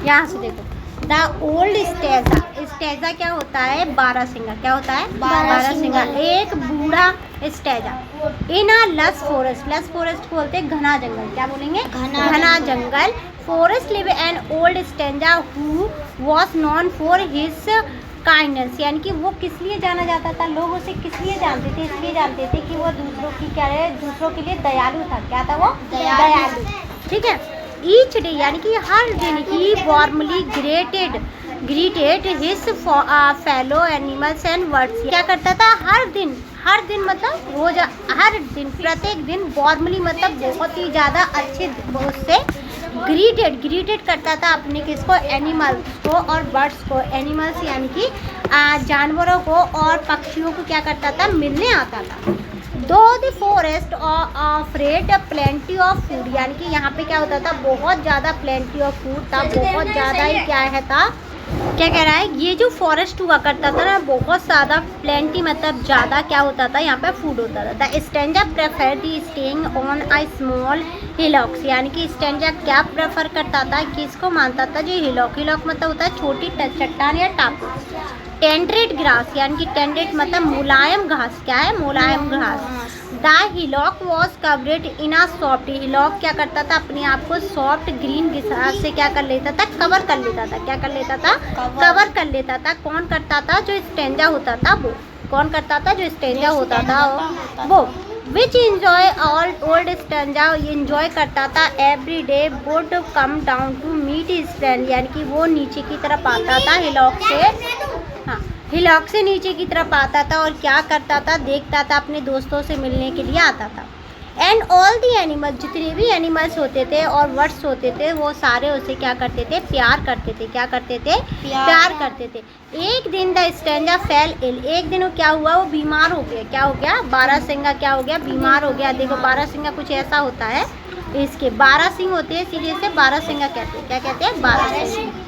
यहाँ से देखो, द ओल्ड स्टेजा, स्टेजा क्या होता है? बारहसिंगा। क्या होता है? बारहसिंगा। एक बूढ़ा स्टेजा इन अ लस फॉरेस्ट, लस फॉरेस्ट को बोलते हैं घना जंगल। क्या बोलेंगे? घना जंगल। Forest live an old Stanza who was known for his kindness, यानी कि वो किस लिए जाना जाता था? लोग उसे किस लिए जानते थे? इसलिए जानते थे कि वो दूसरों की क्या है, दूसरों के लिए दयालु था। क्या था वो? दयालु। ठीक है। ईच डे, यानी कि हर दिन ही warmly greeted his fellow animals and birds. क्या करता था? हर दिन मतलब रोज, हर दिन, प्रत्येक दिन, वार्मली मतलब बहुत ही ज़्यादा अच्छे उससे ग्रीटेड करता था अपने किसको? एनिमल्स को और बर्ड्स को। एनिमल्स यानी कि जानवरों को और पक्षियों को क्या करता था? मिलने आता था। दो the forest offered plenty of food, यानी कि यहाँ पे क्या होता था? बहुत ज़्यादा प्लेंटी ऑफ फूड था, बहुत ज़्यादा ही क्या है था, क्या कह रहा है? ये जो फॉरेस्ट हुआ करता था ना, बहुत ज़्यादा, प्लेंटी मतलब ज़्यादा, क्या होता था? यहाँ पे फूड होता था। The Stanza prefer the staying on a small hillocks, यानी कि स्टेंजा क्या प्रेफर करता था? किसको मानता था? जो हिलॉक, हिलॉक मतलब होता है छोटी चट्टान या टापू। टेंडरेट ग्रास, यानी कि टेंडरेट मतलब मुलायम घास। क्या है? मुलायम घास। The hillock was covered in a soft, hillock क्या करता था? अपने आप को सॉफ्ट ग्रीन घास से क्या कर लेता था? कवर कर लेता था। क्या कर लेता था? कवर कर लेता था। कौन करता था? जो स्टेंजा होता था वो। कौन करता था? जो स्टेंजा होता था वो। Which enjoy all old Stanza enjoy करता था every day would come down to meet his friend, यानी कि वो नीचे की तरफ आता था हिलॉक से, हाँ, हिलॉक से नीचे की तरफ आता था और क्या करता था? देखता था, अपने दोस्तों से मिलने के लिए आता था। एंड ऑल दी एनिमल, जितने भी एनिमल्स होते थे और बर्ड्स होते थे, वो सारे उसे क्या करते थे? प्यार करते थे। क्या करते थे? प्यार करते थे। एक दिन द स्टेंजा फेल इल, एक दिन वो क्या हुआ? वो बीमार हो गया। क्या हो गया? बारहसिंगा क्या हो गया? बीमार हो गया। देखो बारहसिंगा कुछ ऐसा होता है, इसके 12 सिंह होते हैं, इसीलिए इसे बारहसिंगा कहते हैं। क्या कहते हैं? बारहसिंगा।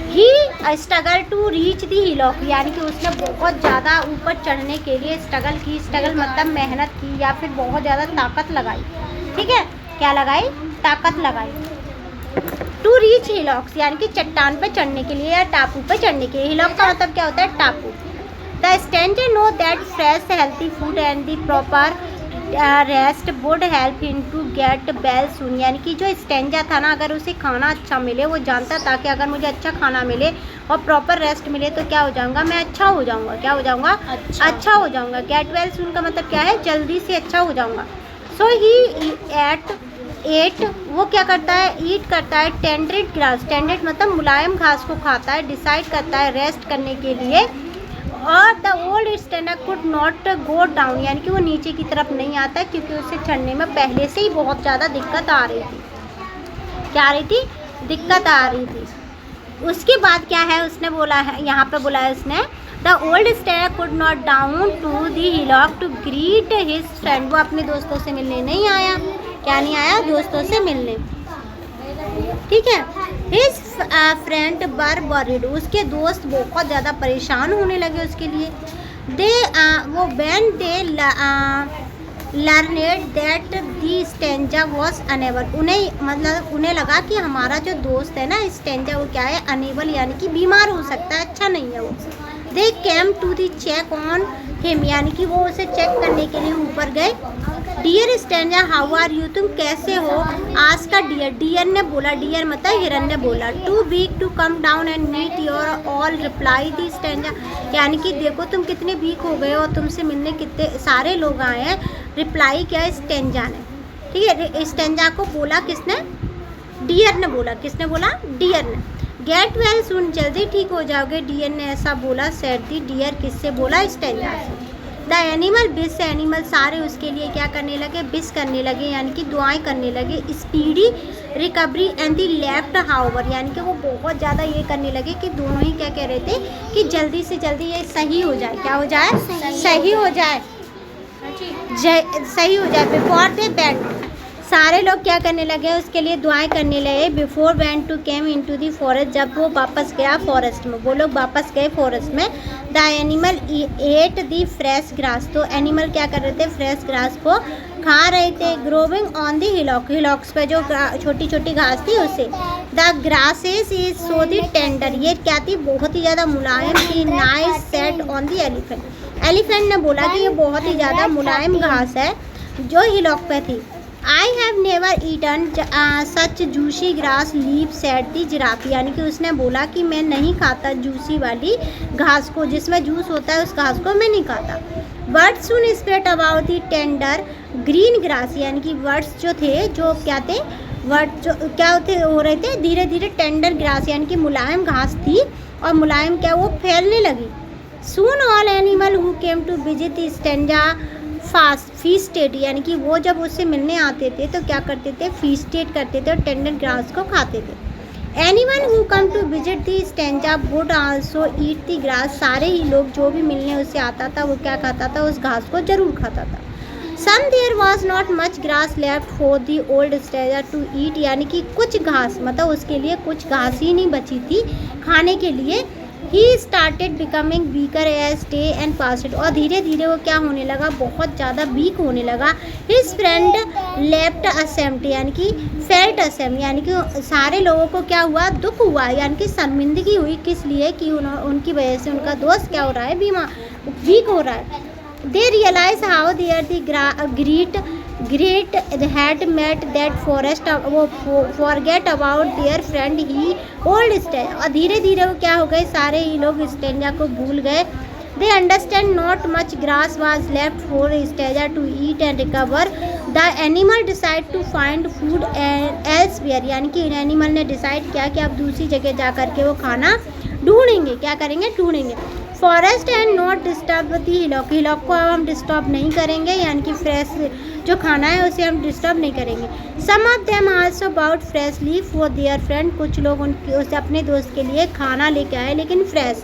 He struggle to reach the hillock, यानी कि उसने बहुत ज़्यादा ऊपर चढ़ने के लिए स्ट्रगल की। स्ट्रगल मतलब मेहनत की या फिर बहुत ज़्यादा ताकत लगाई। ठीक है, क्या लगाई? ताकत लगाई। टू रीच हिलॉक्स, यानी कि चट्टान पे चढ़ने के लिए या टापू पे चढ़ने के लिए। हिलॉक का मतलब क्या होता है? टापू। The Stanza know that fresh healthy food and the proper rest would help him to get well soon, यानी कि जो स्टेंजा था ना, अगर उसे खाना अच्छा मिले, वो जानता था कि अगर मुझे अच्छा खाना मिले और प्रॉपर रेस्ट मिले तो क्या हो जाऊंगा? मैं अच्छा हो जाऊंगा। क्या हो जाऊंगा? अच्छा हो जाऊंगा। गेट वेल सून का मतलब क्या है? जल्दी से अच्छा हो जाऊंगा। सो ही एट, वो क्या करता है? ईट करता है टेंडरेट ग्रास, टेंडरेट मतलब मुलायम घास को खाता है, डिसाइड करता है रेस्ट करने के लिए। और the old Stanza could not go down, यानी कि वो नीचे की तरफ नहीं आता क्योंकि उसे चढ़ने में पहले से ही बहुत ज़्यादा दिक्कत आ रही थी। क्या आ रही थी? दिक्कत आ रही थी। उसके बाद क्या है? उसने बोला है, यहाँ पे बोला है उसने, the old Stanza could not down to the hillock to greet his friend, वो अपने दोस्तों से मिलने नहीं आया। क्या नहीं आया? दोस्तों से मिलने। ठीक है। हिज फ्रेंड वर वरीड, उसके दोस्त बहुत ज़्यादा परेशान होने लगे उसके लिए। दे वो when they learned that the stanza was unable, उन्हें मतलब उन्हें लगा कि हमारा जो दोस्त है ना स्टेंजा, वो क्या है? अनेबल, यानी कि बीमार हो सकता है, अच्छा नहीं है वो। They came to the check on him, यानी कि वो उसे चेक करने के लिए ऊपर गए। Dear Stanza how are you, तुम कैसे हो? आज का डियर, डियर ने बोला, डियर मतलब हिरन ने बोला। Too weak to come down and meet your all, reply the Stanza, यानी कि देखो तुम कितने वीक हो गए और तुमसे मिलने कितने सारे लोग आए हैं। रिप्लाई किया स्टेंजा ने। ठीक है, स्टेंजा को बोला किसने? डियर ने बोला। किसने बोला? डियर ने। गेट वेल सून, जल्दी ठीक हो जाओगे, डियर ने ऐसा बोला। सेड दी डियर, किससे बोला? स्टेंजा से। द एनिमल बिस, एनिमल सारे उसके लिए क्या करने लगे? बिस करने लगे, यानी कि दुआएं करने लगे। Speedy recovery and the left however, यानी कि वो बहुत ज़्यादा ये करने लगे कि दोनों ही क्या कह रहे थे कि जल्दी से जल्दी ये सही हो जाए। क्या हो जाए? सही हो जाए, सही हो जाए। बिफोर दे बेड, सारे लोग क्या करने लगे, उसके लिए दुआएं करने लगे। Before went to came in to the forest, जब वो वापस गया फॉरेस्ट में, वो लोग वापस गए फॉरेस्ट में। The animal at the fresh grass, तो एनिमल क्या कर रहे थे, फ्रेश ग्रास को खा रहे थे। ग्रोविंग ऑन दी हिलॉक, हिलॉक्स पे जो छोटी छोटी घास थी उसे। The grasses is so the tender, ये क्या थी, बहुत ही ज़्यादा मुलायम थी। Nice set on the elephant, elephant ने बोला कि ये बहुत ही ज़्यादा मुलायम घास है जो हिलॉक पे थी। I have never eaten such juicy grass leave said the giraffe, यानी कि उसने बोला कि मैं नहीं खाता जूसी वाली घास को, जिसमें जूस होता है उस घास को मैं नहीं खाता। Words soon spread about the tender green grass, यानी कि वर्ड्स जो थे, जो क्या थे, वर्ड जो क्या होते हो रहे थे, धीरे धीरे टेंडर ग्रास यानी कि मुलायम घास थी, और मुलायम क्या, वो फैलने लगी। Soon all animal who came to visit Stanza fast feasted, यानी कि वो जब उससे मिलने आते थे तो क्या करते थे, फीस्टेड करते थे और टेंडर ग्रास को खाते थे। Anyone who come to visit the Stanza would also eat the grass, सारे ही लोग जो भी मिलने उससे आता था वो क्या खाता था, उस घास को जरूर खाता था। Some there was not much grass left for the old Stanza to eat, यानी कि कुछ घास, मतलब उसके लिए कुछ घास ही नहीं बची थी खाने के लिए। He started becoming weaker as day and passed, और धीरे धीरे वो क्या होने लगा, बहुत ज़्यादा वीक होने लगा। हिज फ्रेंड लेफ्ट असेम्प्ट, यानी कि फेल्ट असेम, यानी कि सारे लोगों को क्या हुआ, दुख हुआ, यानी कि शर्मिंदगी हुई, किस लिए कि उनकी वजह से उनका दोस्त क्या हो रहा है, बीमार, वीक हो रहा है। They realise how there the great had met that forest, वो forget about their friend he old Stanza, और धीरे धीरे वो क्या हो गए, सारे ही लोग स्टेंजा को भूल गए। They understand not much grass was left for Stanza to eat and recover. The animal decide to find food elsewhere, यानी कि एनिमल ने डिसाइड किया कि अब दूसरी जगह जा करके वो खाना ढूंढेंगे, क्या करेंगे, ढूंढेंगे। Forest and not disturb the hillock, hillock को अब हम डिस्टर्ब नहीं करेंगे, यानी कि फ्रेश जो खाना है उसे हम डिस्टर्ब नहीं करेंगे। Some of them also about fresh leaf for their friend, कुछ लोग उनके उसे अपने दोस्त के लिए खाना लेके आए लेकिन fresh.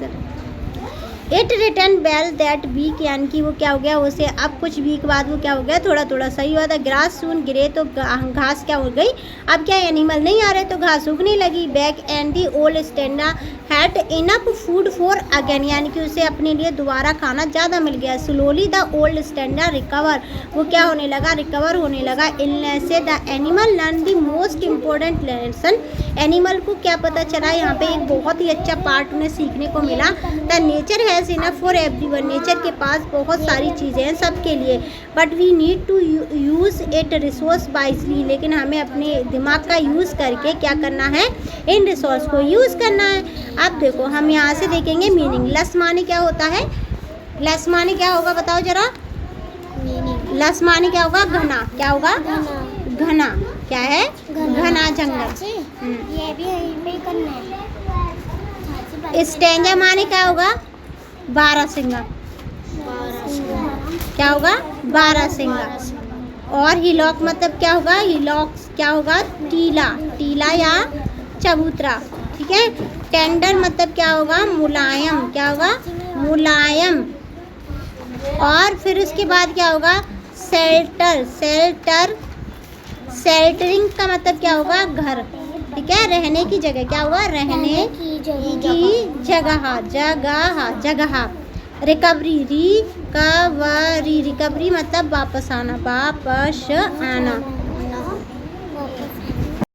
It return well that week, यानी कि वो क्या हो गया, उसे अब कुछ वीक बाद वो क्या हो गया, थोड़ा थोड़ा सही हुआ था। ग्रास सून गिरे, तो घास क्या हो गई, अब क्या एनिमल नहीं आ रहे तो घास उगने लगी। Back and the old Stanza had enough food for again, यानी कि उसे अपने लिए दोबारा खाना ज़्यादा मिल गया। स्लोली द ओल्ड स्टेंडा रिकवर, वो क्या होने लगा, रिकवर होने लगा। इलनेस से the animal learn the most important lesson, animal को क्या पता चला, यहाँ पे एक बहुत ही अच्छा पार्ट उन्हें सीखने को मिला। The nature has enough for everyone, nature के पास बहुत सारी चीज़ें हैं सबके लिए, but we need to use it resource wisely, लेकिन हमें अपने दिमाग का यूज़ करके क्या करना है, इन रिसोर्स को यूज़ करना है। अब देखो हम यहाँ से देखेंगे मीनिंग। लस माने क्या होता है, लस माने क्या होगा बताओ जरा, लस माने क्या होगा, घना, क्या होगा, घना, क्या है, घना जंगल। ये भी यहीं पे करना है। स्टेंजा माने क्या होगा, बारहसिंगा, क्या होगा, बारहसिंगा। और हिलॉक मतलब क्या होगा, हिलॉक क्या होगा, टीला, टीला या चबूतरा, ठीक है। टेंडर मतलब क्या होगा, मुलायम, क्या होगा, मुलायम। और फिर उसके बाद क्या होगा, शेल्टर, शेल्टर, शेल्टरिंग का मतलब क्या होगा, घर, ठीक है, रहने की जगह, क्या होगा, रहने की जगह, जगह, जगह। रिकवरी, रिकवरी, रिकवरी मतलब वापस आना, वापस आना।